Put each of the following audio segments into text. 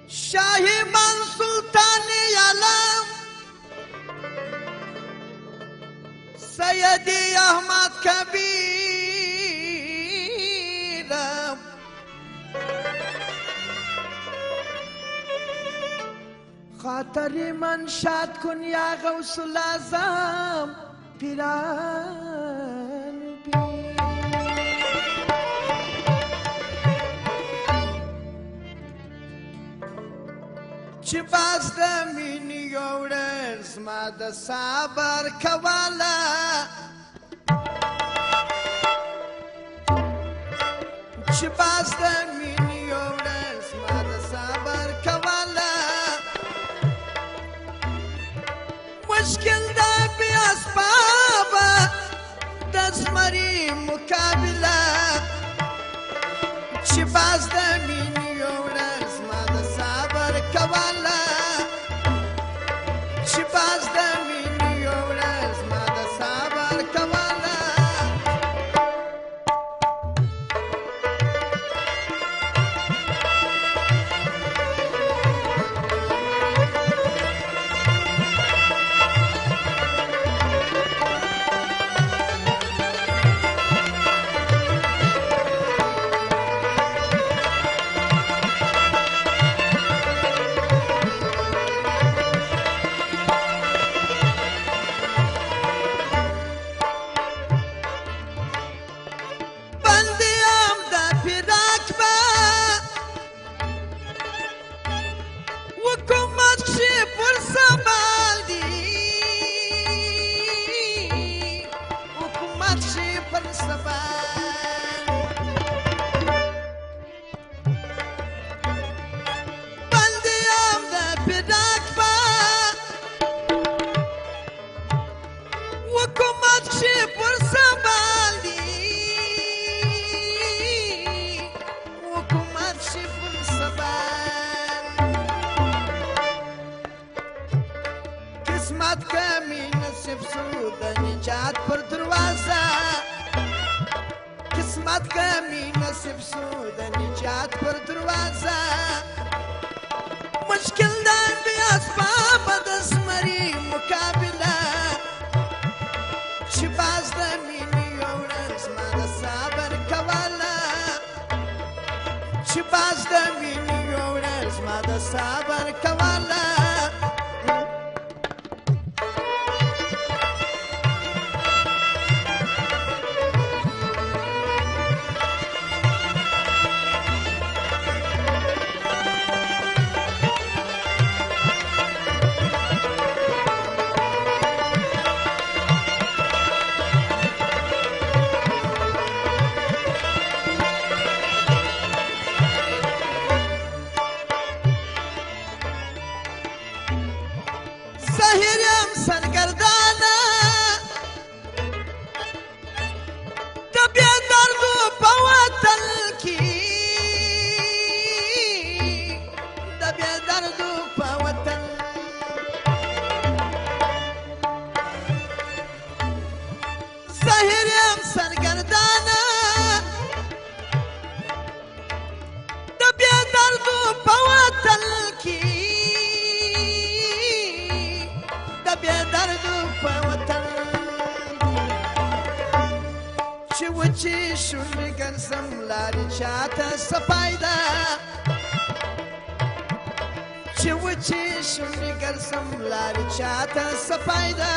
شاهیمان سلطانی علم سیدی احمد کبیرم خاطری من شاد کن یا غوث العظم پیران پیر چې باز د مینې یو ورځ زما د صبر کوله چې باز د مینې یو ورځ زما د صبر کوله مشکل ده بې اسبابه د زمري مقابله چې باز د مینې یو ورځ زما د صبر کوله چې باز د مینې یو ورځ زما د صبر کوله قسمت کمی نصیب سو د نجات پر دروازه قسمت کمی نصیب سو د نجات پر دروازه مشکل ده بې اسبابه د زمري مقابله چې باز د مینې یو ورځ زما د صبر کوله چې باز د مینې یو ورځ زما د صبر کوله زهریم سرگردانه د بې دردو په وطن کې د بې دردو په وطن زهریم سرگردانه د بې دردو په وطن کې بیا دردو په وطن چې وچې شونډې ګرځم لارې چاته څه فایده چې وچې شونډې ګرځم لارې چاته څه فایده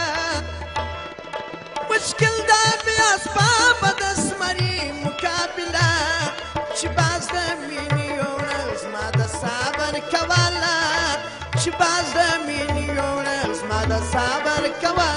مشکل ده بې اسبابه د زمري مقابله چې باز د مینې یو ورځ زما د صبر کوله چې باز د مینې یو ورځ زما د صبر کوله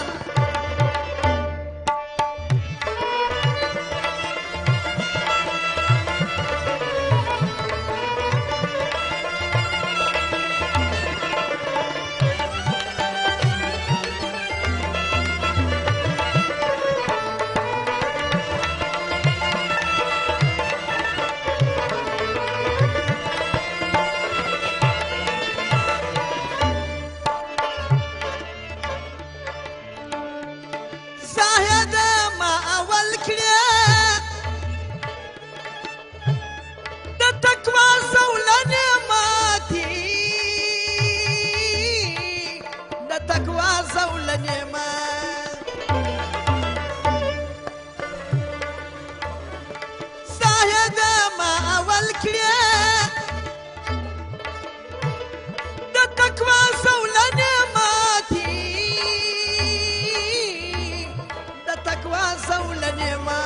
نیما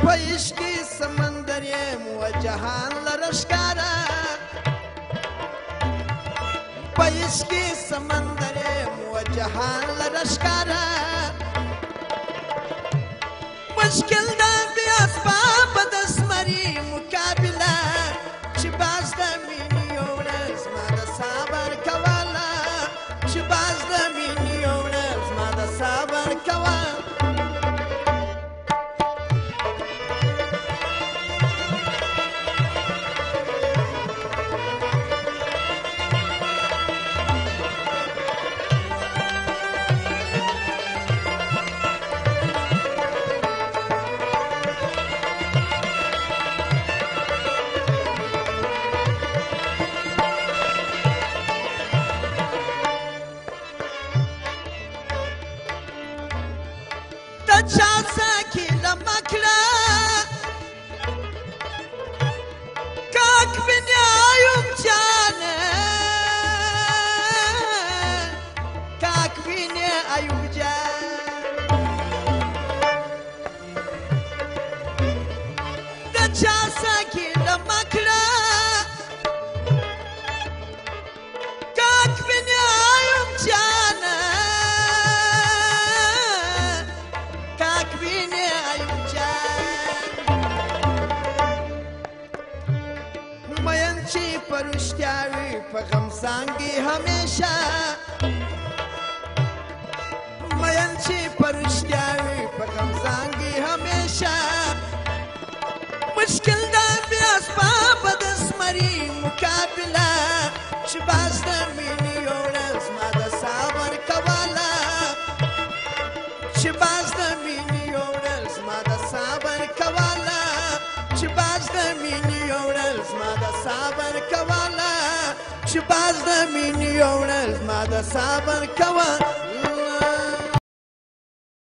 په عشقي سمندر یم و جهان لره ښکاره په عشقي سمندر یم و جهان لره ښکاره مشکل ده بې اسبابه د زمري مقابله چې باز د مینې یو ورځ زما د صبر کوله چې باز د مینې یو ورځ زما د صبر کوه چا ساکی لمکړه کاک بینی ایوب جانه کاک بینی ایوب جان د چا ساکی لمکړه کاک بینی ایوب جانه چې پرشتیا وي په غمزانګي همیشه مین چې پرشتیا وي په غمزانګي همیشه مشکل ده بې اسبابه د زمري مقابله چې باز د مینې یو ورځ زما د صبر کوله چې باز د مینې یو ورځ زما د صبر کوله چې باز د مینې یو ورځ زما د صبر کوله چې باز د مینې یو ورځ زما د صبر کوه